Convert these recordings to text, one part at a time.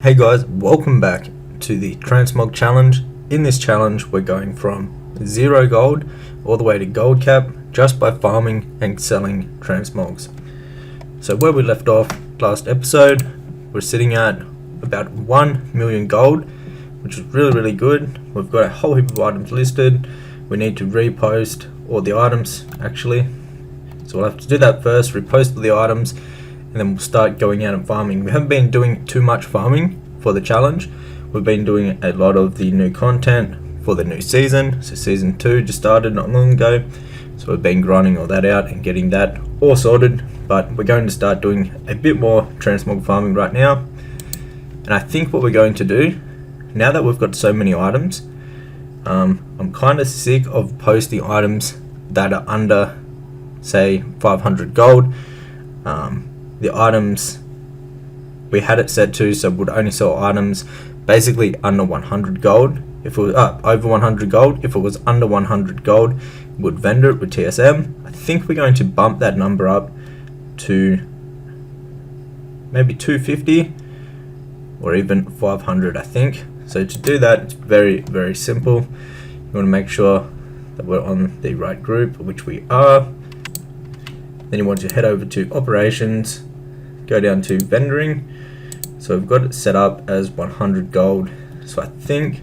Hey guys, welcome back to the Transmog challenge. In this challenge we're going from 0 gold all the way to gold cap just by farming and selling transmogs. So where we left off last episode, we're sitting at about 1 million gold, which is really good. We've got a whole heap of items listed. We need to repost all the items actually. So we'll have to do that first, repost all the items, and then we'll start going out and farming. We haven't been doing too much farming for the challenge. We've been doing a lot of the new content for the new season. So season 2 just started not long ago. So we've been grinding all that out and getting that all sorted. But we're going to start doing a bit more transmog farming right now. And I think what we're going to do, now that we've got so many items, I'm kind of sick of posting items that are under, say, 500 gold. The items we had it set to, so would only sell items basically under 100 gold. If it was over 100 gold, if it was under 100 gold, would vendor it with TSM. I think we're going to bump that number up to maybe 250 or even 500, I think. So to do that, it's very simple. You want to make sure that we're on the right group, which we are. Then you want to head over to operations, go down to vendoring. So we've got it set up as 100 gold. So I think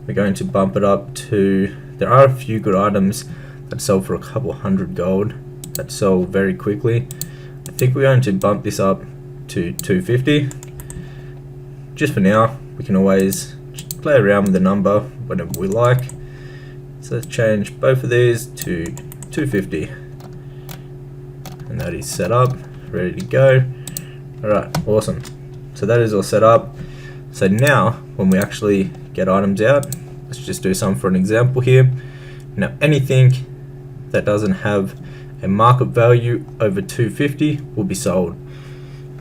we're going to bump it up to, there are a few good items that sell for a couple hundred gold that sell very quickly. I think we're going to bump this up to 250. Just for now, we can always play around with the number whenever we like. So let's change both of these to 250. And that is set up, ready to go. Alright, awesome. So that is all set up. So now, when we actually get items out, let's just do some for an example here. Now, anything that doesn't have a market value over 250 will be sold.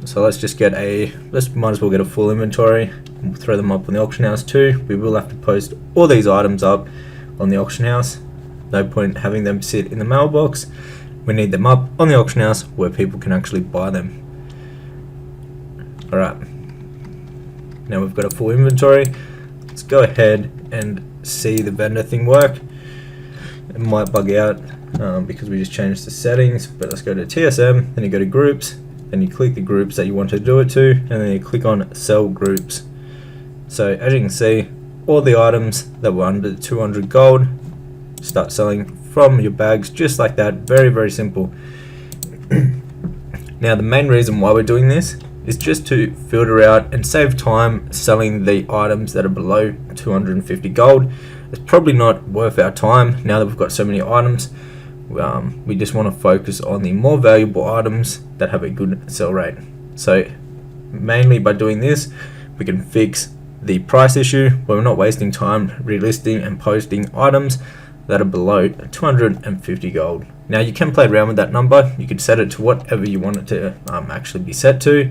So let's just get might as well get a full inventory and we'll throw them up on the auction house too. We will have to post all these items up on the auction house. No point having them sit in the mailbox. We need them up on the auction house where people can actually buy them. Alright, now we've got a full inventory. Let's go ahead and see the vendor thing work. It might bug out because we just changed the settings, but let's go to TSM, then you go to groups, then you click the groups that you want to do it to, and then you click on sell groups. So as you can see, all the items that were under 200 gold start selling from your bags just like that. Very simple. Now the main reason why we're doing this is just to filter out and save time selling the items that are below 250 gold. It's probably not worth our time now that we've got so many items. We just want to focus on the more valuable items that have a good sell rate. So mainly by doing this, we can fix the price issue where we're not wasting time relisting and posting items that are below 250 gold. Now you can play around with that number. You could set it to whatever you want it to actually be set to.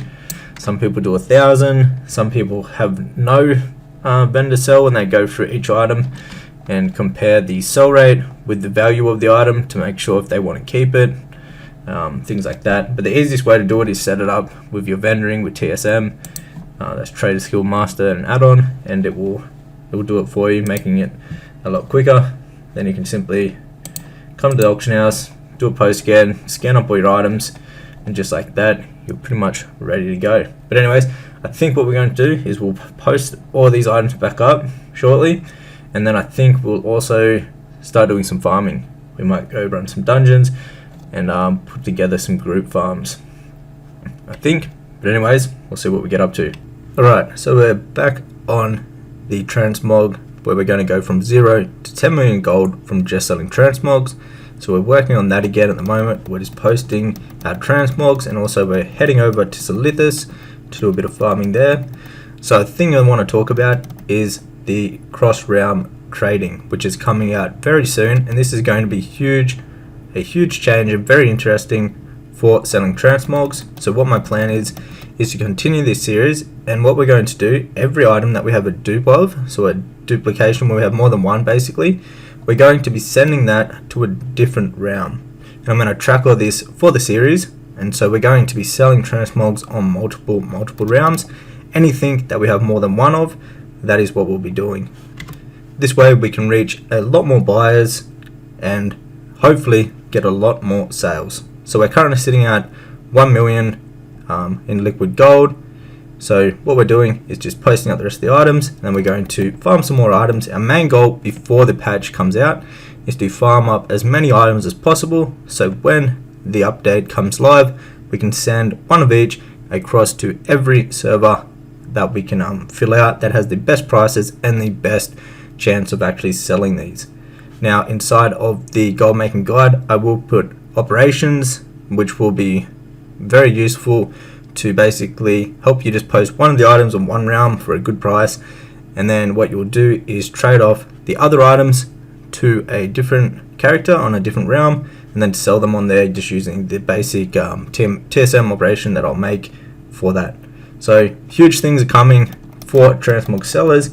Some people do 1,000. Some people have no vendor sell and they go through each item and compare the sell rate with the value of the item to make sure if they want to keep it, things like that. But the easiest way to do it is set it up with your vendoring with TSM. That's Trader Skill Master and add-on, and it will do it for you, making it a lot quicker. Then you can simply come to the auction house, do a post scan up all your items, and just like that, you're pretty much ready to go. But anyways, I think what we're going to do is we'll post all these items back up shortly, and then I think we'll also start doing some farming. We might go run some dungeons and put together some group farms, I think. But anyways, we'll see what we get up to. Alright, so we're back on the transmog, where we're going to go from 0 to 10 million gold from just selling transmogs. So we're working on that again at the moment. We're just posting our transmogs, and also we're heading over to silithus to do a bit of farming there. So the thing I want to talk about is the cross-realm trading, which is coming out very soon, and this is going to be a huge change and very interesting for selling transmogs. So what my plan is to continue this series, and what we're going to do, every item that we have a dupe of, so a duplication where we have more than one basically, we're going to be sending that to a different realm. And I'm going to track all this for the series, and so we're going to be selling transmogs on multiple realms, anything that we have more than one of, that is what we'll be doing. This way we can reach a lot more buyers and hopefully get a lot more sales. So we're currently sitting at 1 million in liquid gold. So what we're doing is just posting out the rest of the items, and then we're going to farm some more items. Our main goal before the patch comes out is to farm up as many items as possible, so when the update comes live, we can send one of each across to every server that we can fill out that has the best prices and the best chance of actually selling these. Now inside of the gold making guide, I will put operations, which will be very useful to basically help you just post one of the items on one realm for a good price, and then what you'll do is trade off the other items to a different character on a different realm, and then sell them on there just using the basic TSM operation that I'll make for that. So huge things are coming for transmog sellers.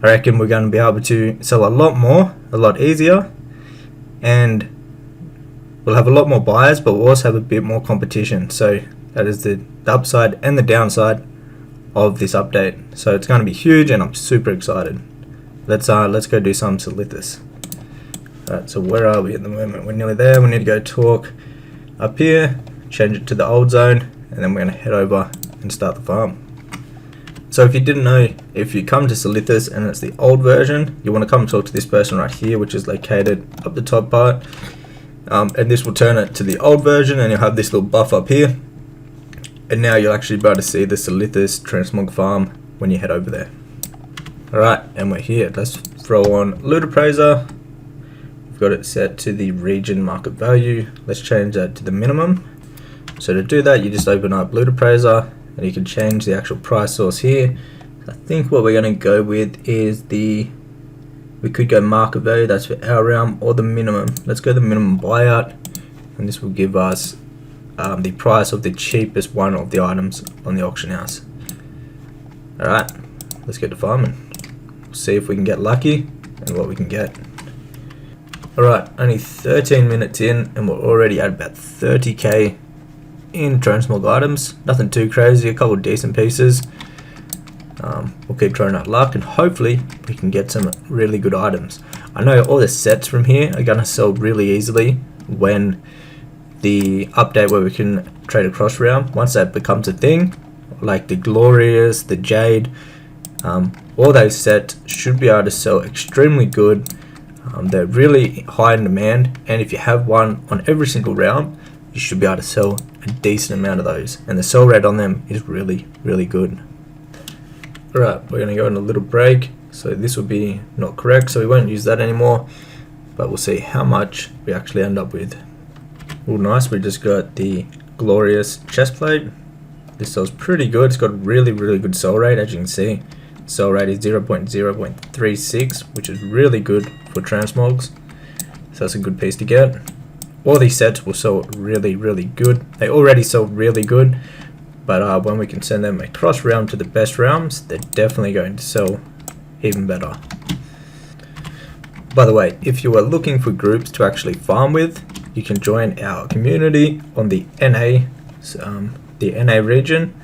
I reckon we're going to be able to sell a lot more, a lot easier, and we'll have a lot more buyers, but we'll also have a bit more competition. So that is the upside and the downside of this update. So it's going to be huge, and I'm super excited. Let's go do some silithus. Alright, so where are we at the moment? We're nearly there. We need to go talk up here, change it to the old zone, and then we're going to head over and start the farm. So if you didn't know, if you come to silithus and it's the old version, you want to come and talk to this person right here, which is located up the top part, and this will turn it to the old version, and you'll have this little buff up here. And now you'll actually be able to see the silithus transmog farm when you head over there. Alright, and we're here. Let's throw on loot appraiser. We've got it set to the region market value. Let's change that to the minimum. So to do that, you just open up loot appraiser, and you can change the actual price source here. I think what we're going to go with is we could go market value, that's for our realm, or the minimum. Let's go the minimum buyout, and this will give us the price of the cheapest one of the items on the auction house. Alright, let's get to farming. See if we can get lucky and what we can get. Alright, only 13 minutes in and we're already at about 30k in transmog items. Nothing too crazy, a couple of decent pieces. We'll keep trying our luck and hopefully we can get some really good items. I know all the sets from here are going to sell really easily when the update where we can trade across realm, once that becomes a thing, like the glorious, the jade, all those sets should be able to sell extremely good. They're really high in demand, and if you have one on every single realm, you should be able to sell a decent amount of those, and the sell rate on them is really good. Alright, we're going to go on a little break, so this will be not correct, so we won't use that anymore, but we'll see how much we actually end up with. Oh nice, we just got the glorious chestplate. This sells pretty good. It's got really good sell rate, as you can see. Sell rate is 0.36, which is really good for transmogs, so that's a good piece to get. All these sets will sell really good. They already sell really good, but when we can send them across realm to the best realms, they're definitely going to sell even better. By the way, if you are looking for groups to actually farm with, you can join our community on the NA region,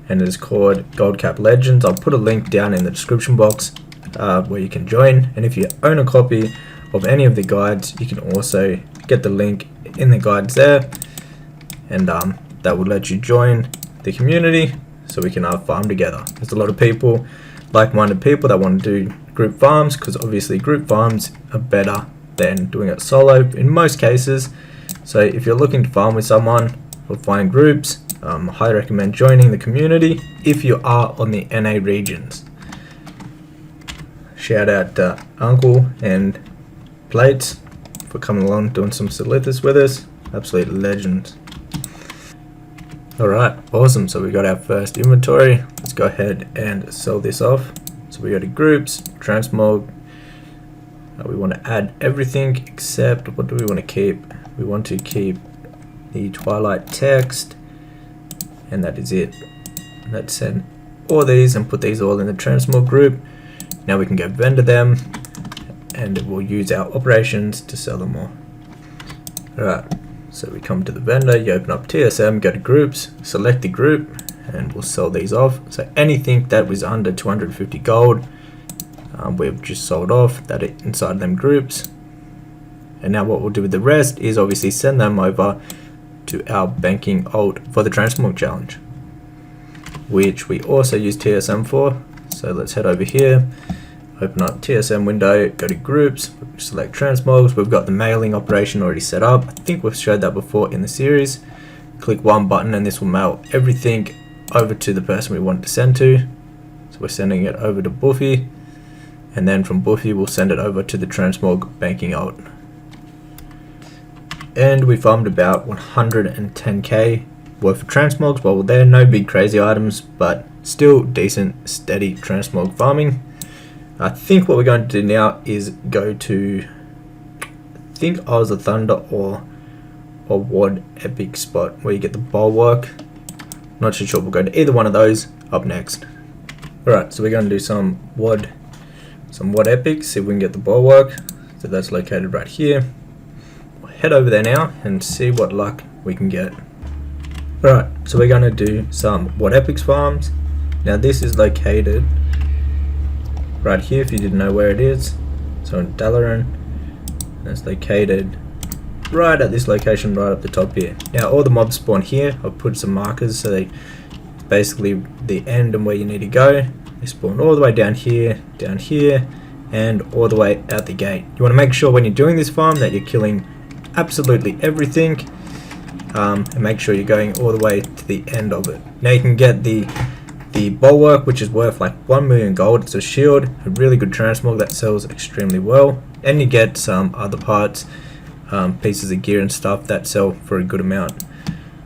and it's called Goldcap Legends. I'll put a link down in the description box where you can join, and if you own a copy of any of the guides, you can also get the link in the guides there, and that will let you join the community so we can farm together. There's a lot of people, like-minded people, that want to do group farms, because obviously group farms are better than doing it solo in most cases. So if you're looking to farm with someone or find groups, I highly recommend joining the community if you are on the NA regions. Shout out to Uncle and Plates for coming along doing some silithus with us. Absolute legends. Alright, awesome. So we got our first inventory. Let's go ahead and sell this off. So we go to groups, transmog. We want to add everything except, what do we want to keep? We want to keep the Twilight text, and that is it. Let's send all these and put these all in the transmog group. Now we can go vendor them, and we'll use our operations to sell them all. Alright, so we come to the vendor, you open up TSM, go to groups, select the group, and we'll sell these off. So anything that was under 250 gold, we've just sold off that inside them groups. And now what we'll do with the rest is obviously send them over to our banking alt for the Transmog challenge, which we also use TSM for. So let's head over here, open up TSM window, go to groups, select Transmogs. We've got the mailing operation already set up. I think we've showed that before in the series. Click one button and this will mail everything over to the person we want to send to. So we're sending it over to Buffy, and then from Buffy we'll send it over to the Transmog banking alt. And we farmed about 110k worth of transmogs while we're there. No big crazy items, but still decent steady transmog farming. I think what we're going to do now is go to, I think Eyes of Thunder or WOD epic spot where you get the bulwark. Not too sure, we'll go to either one of those up next. Alright, so we're going to do some WOD epics, see if we can get the bulwark. So that's located right here. Head over there now and see what luck we can get. Alright, so we're going to do some WOD epics farms. Now this is located right here if you didn't know where it is. So in Dalaran, it's located right at this location right up the top here. Now all the mobs spawn here. I've put some markers so they basically the end and where you need to go. They spawn all the way down here, and all the way out the gate. You want to make sure when you're doing this farm that you're killing absolutely everything, and make sure you're going all the way to the end of it. Now you can get the bulwark, which is worth like 1 million gold. It's a shield, a really good transmog that sells extremely well, and you get some other parts, pieces of gear and stuff that sell for a good amount.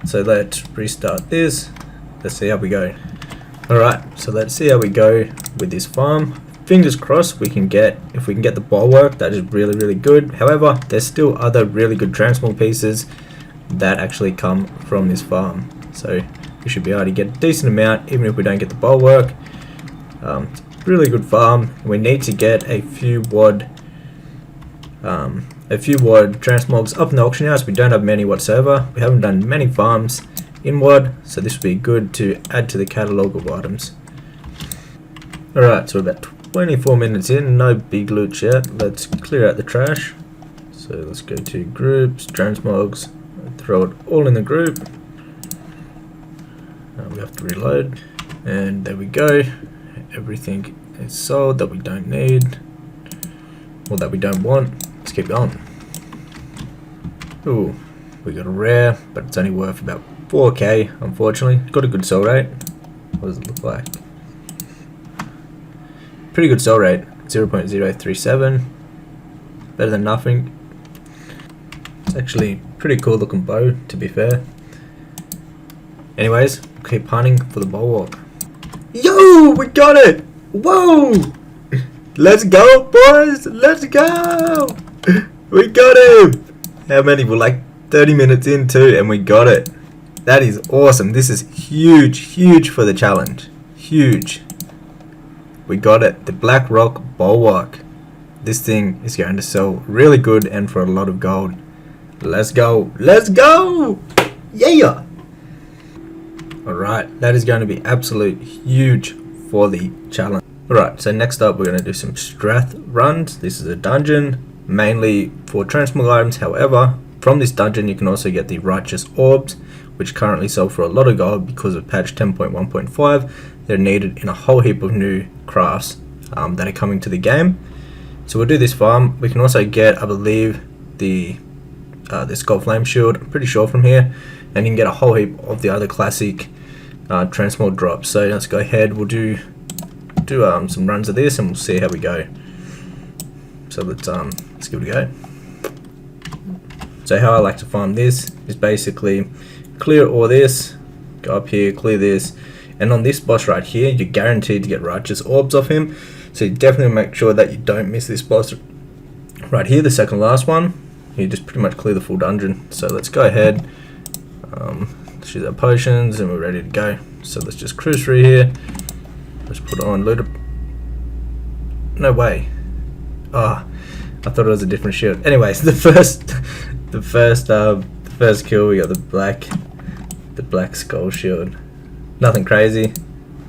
So let's restart this. Let's see how we go. Alright, so let's see how we go with this farm. Fingers crossed if we can get the bulwark, that is really good. However, there's still other really good transmog pieces that actually come from this farm, so we should be able to get a decent amount even if we don't get the bulwark. It's a really good farm. We need to get a few WOD transmogs up in the auction house. We don't have many whatsoever. We haven't done many farms in WOD, so this would be good to add to the catalogue of items. Alright, so we're about 24 minutes in, no big loot yet. Let's clear out the trash. So let's go to groups, transmogs, throw it all in the group. We have to reload, and there we go. Everything is sold that we don't need, or that we don't want. Let's keep going. Ooh, we got a rare, but it's only worth about 4k, unfortunately. Got a good sell rate. What does it look like? Pretty good sell rate, 0.037, better than nothing. It's actually pretty cool looking bow, to be fair. Anyways, keep hunting for the bulwark. Yo, we got it! Whoa! Let's go, boys! Let's go! We got him! How many? We're like 30 minutes in too, and we got it. That is awesome. This is huge for the challenge. Huge. We got it, the blackrock bulwark. This thing is going to sell really good and for a lot of gold. Let's go, let's go! Yeah! Alright, that is going to be absolute huge for the challenge. Alright, so next up we're going to do some Strath runs. This is a dungeon, mainly for transmog items. However, from this dungeon you can also get the righteous orbs, which currently sell for a lot of gold because of patch 10.1.5. They're needed in a whole heap of new crafts that are coming to the game. So we'll do this farm. We can also get, I believe, the Skull Flame Shield, I'm pretty sure, from here, and you can get a whole heap of the other classic transmog drops. So let's go ahead, we'll do some runs of this and we'll see how we go. So let's give it a go. So how I like to farm this is basically clear all this, go up here, clear this, and on this boss right here you're guaranteed to get righteous orbs off him, so you definitely make sure that you don't miss this boss right here, the second last one. You just pretty much clear the full dungeon. So let's go ahead, let's use our potions and we're ready to go. So let's just cruise through here, let's put on loot. No way. Ah, I thought it was a different shield. Anyways, the first kill, we got the black skull shield. Nothing crazy,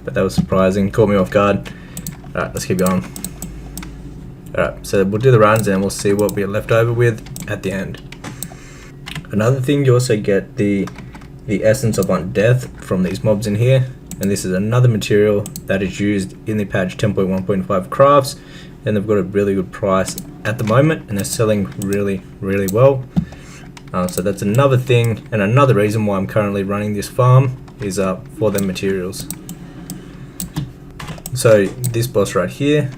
but that was surprising. Caught me off guard. Alright, let's keep going. Alright, so we'll do the runs and we'll see what we're left over with at the end. Another thing, you also get the essence of undeath from these mobs in here, and this is another material that is used in the patch 10.1.5 crafts, and they've got a really good price at the moment, and they're selling really well. So that's another thing, and another reason why I'm currently running this farm is for the materials. So this boss right here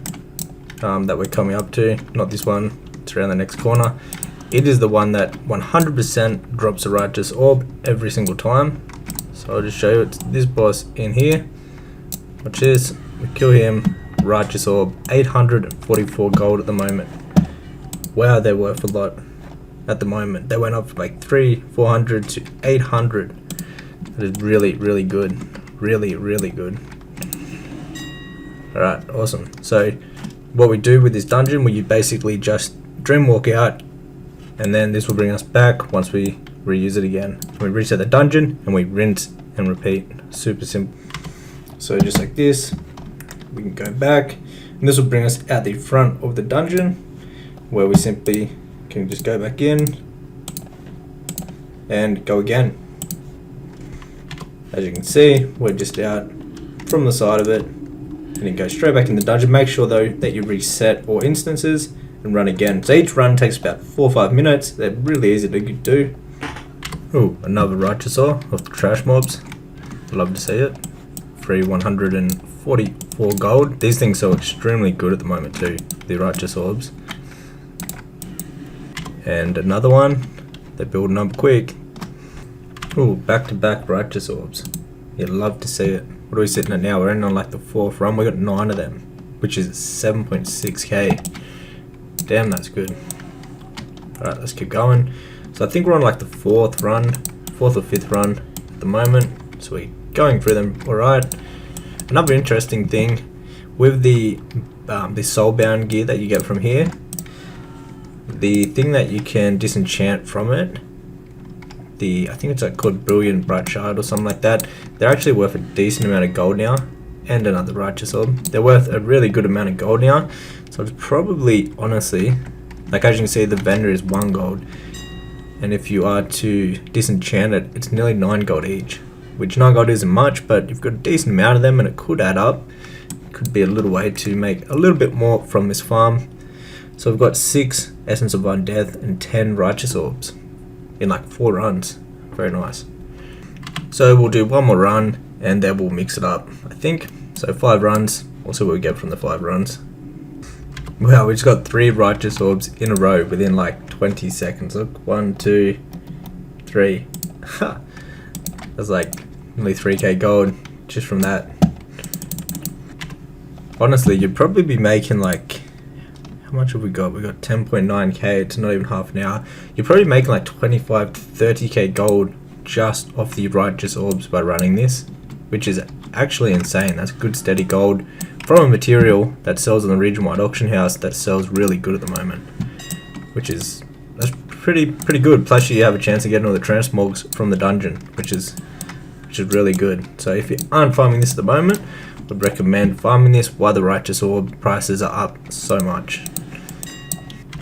that we're coming up to, not this one, it's around the next corner. It is the one that 100% drops a righteous orb every single time. So I'll just show you, it's this boss in here. Watch this, we kill him, righteous orb, 844 gold at the moment. Wow, they're worth a lot at the moment. They went up from like 400 to 800. That is really good, really good. Alright, awesome. So what we do with this dungeon, we basically just dream walk out, and then this will bring us back once we reuse it again. We reset the dungeon and we rinse and repeat. Super simple. So just like this, we can go back, and this will bring us out the front of the dungeon, where we simply can just go back in and go again. As you can see, we're just out from the side of it, and you go straight back in the dungeon. Make sure though that you reset all instances and run again. So each run takes about 4 or 5 minutes. They're really easy to do. Oh, another righteous ore of the trash mobs. Love to see it. Free 144 gold. These things are extremely good at the moment too, the righteous orbs. And another one. They're building up quick. Oh, back-to-back righteous orbs. You'd love to see it. What are we sitting at now? We're in on like the 4th run. We got 9 of them, which is 7.6k. Damn, that's good. Alright, let's keep going. So I think we're on like the 4th run, 4th or 5th run at the moment. So we're going through them alright. Another interesting thing with the soulbound gear that you get from here, the thing that you can disenchant from it, I think it's like called Brilliant Bright Shard or something like that, they're actually worth a decent amount of gold now, and another righteous orb. They're worth a really good amount of gold now, so it's probably, honestly, like as you can see, the vendor is 1 gold, and if you are to disenchant it, it's nearly 9 gold each, which 9 gold isn't much, but you've got a decent amount of them and it could add up. It could be a little way to make a little bit more from this farm. So we've got 6 Essence of Undeath and 10 righteous orbs in like 4 runs. Very nice. So we'll do one more run and then we'll mix it up, I think. So 5 runs, we'll see what we get from the 5 runs. Wow, we just got 3 righteous orbs in a row within like 20 seconds. Look, 1, 2, 3. That's like nearly 3k gold just from that. Honestly, you'd probably be making like, how much have we got? We got 10.9k, it's not even half an hour. You're probably making like 25 to 30k gold just off the righteous orbs by running this, which is actually insane. That's good steady gold from a material that sells on the region-wide auction house that sells really good at the moment, that's pretty good. Plus you have a chance of getting all the transmogs from the dungeon, which is really good. So if you aren't farming this at the moment, I would recommend farming this while the righteous orb prices are up so much.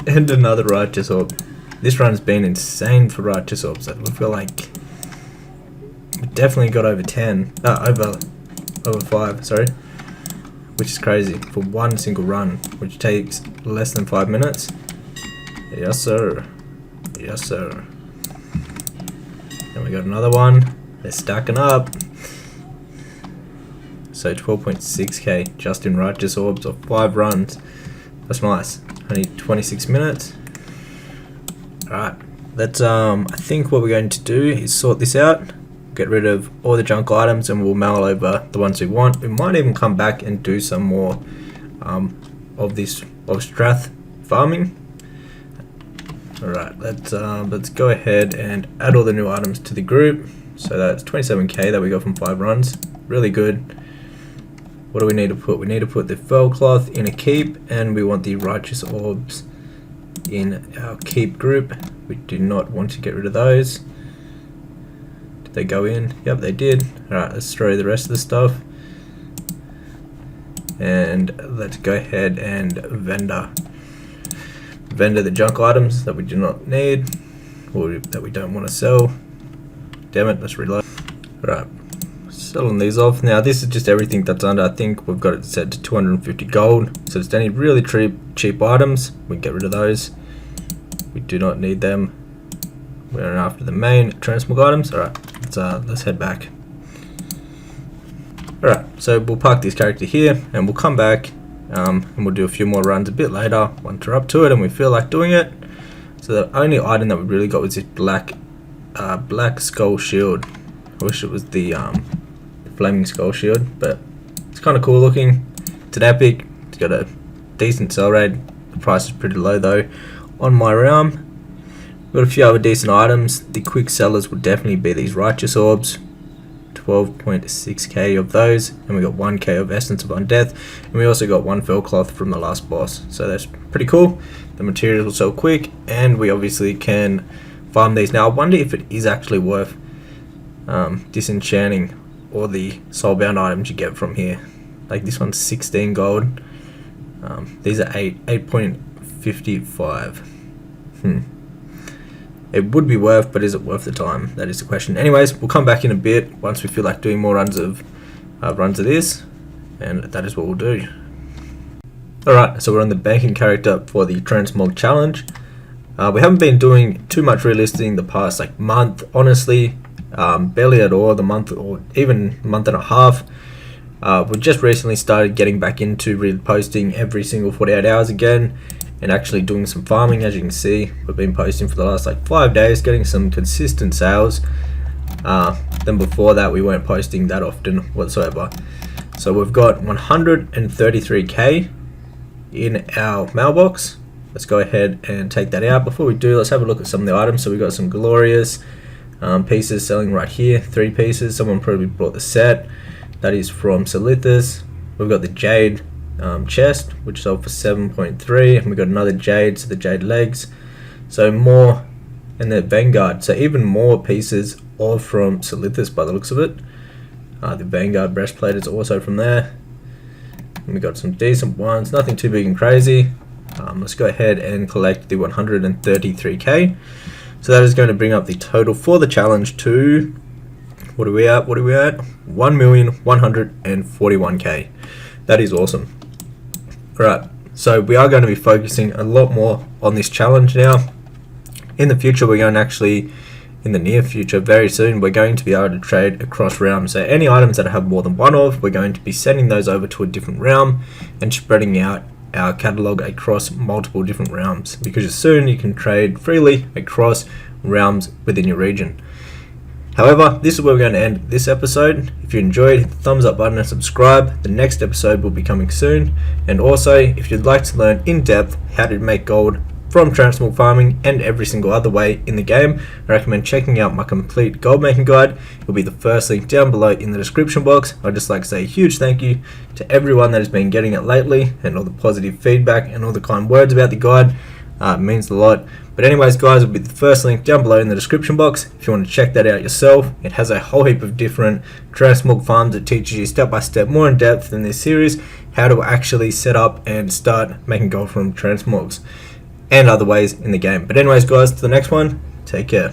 And another righteous orb. This run's been insane for righteous orbs. I feel like we definitely got over 10, over 5, sorry, which is crazy for one single run, which takes less than 5 minutes. Yes sir, yes sir. Then we got another one. They're stacking up. So 12.6k just in righteous orbs of 5 runs. That's nice. Only 26 minutes. Alright, let's I think what we're going to do is sort this out, get rid of all the junk items, and we'll mail over the ones we want. We might even come back and do some more of Strath farming. Alright, let's go ahead and add all the new items to the group. So that's 27k that we got from 5 runs. Really good. What do we need to put? We need to put the fell cloth in a keep, and we want the righteous orbs in our keep group. We do not want to get rid of those. they go in? Yep, they did. Alright, let's throw the rest of the stuff. And let's go ahead and vendor the junk items that we do not need, or that we don't want to sell. Damn it, let's reload. Right, selling these off. Now this is just everything that's under, I think we've got it set to 250 gold. So it's any really cheap items, we can get rid of those. We do not need them. We're after the main transmog items. Alright, let's head back. Alright, so we'll park this character here and we'll come back and we'll do a few more runs a bit later once we're up to it and we feel like doing it. So the only item that we really got was this black skull shield. I wish it was the flaming skull shield, but it's kind of cool looking. It's an epic, it's got a decent sell rate. The price is pretty low though on my realm. Got a few other decent items. The quick sellers would definitely be these righteous orbs. 12.6k of those, and we got 1k of essence of undeath, and we also got 1 fell cloth from the last boss, so that's pretty cool. The materials will sell quick, and we obviously can farm these. Now I wonder if it is actually worth disenchanting all the soulbound items you get from here. Like this one's 16 gold, these are 8.55. It would be worth, but is it worth the time? That is the question. Anyways, we'll come back in a bit once we feel like doing more runs of this, and that is what we'll do. Alright, so we're on the banking character for the Transmog challenge. We haven't been doing too much relisting the past month, honestly, barely at all. The month, or even month and a half. We just recently started getting back into reposting every single 48 hours again, and actually doing some farming. As you can see, we've been posting for the last 5 days, getting some consistent sales. Then before that we weren't posting that often whatsoever. So we've got 133k in our mailbox. Let's go ahead and take that out. Before we do, let's have a look at some of the items. So we've got some glorious pieces selling right here, 3 pieces. Someone probably bought the set. That is from Silithus. We've got the jade chest, which sold for 7.3, and we got another jade, so the jade legs, so more, and the vanguard, so even more pieces, all from Silithus by the looks of it. The vanguard breastplate is also from there, and we got some decent ones, nothing too big and crazy. Let's go ahead and collect the 133k, so that is going to bring up the total for the challenge to, what are we at, 1,141k. That is awesome. Alright, so we are going to be focusing a lot more on this challenge now. In the future, we're going to actually, in the near future, very soon, we're going to be able to trade across realms. So any items that I have more than one of, we're going to be sending those over to a different realm and spreading out our catalog across multiple different realms, because soon you can trade freely across realms within your region. However, this is where we're going to end this episode. If you enjoyed, hit the thumbs up button and subscribe. The next episode will be coming soon. And also, if you'd like to learn in depth how to make gold from transmog farming and every single other way in the game, I recommend checking out my complete gold making guide. It will be the first link down below in the description box. I'd just like to say a huge thank you to everyone that has been getting it lately, and all the positive feedback and all the kind words about the guide. It means a lot. But anyways guys, it'll be the first link down below in the description box if you want to check that out yourself. It has a whole heap of different transmog farms that teaches you step by step, more in depth than this series, how to actually set up and start making gold from transmogs and other ways in the game. But anyways guys, to the next one, take care.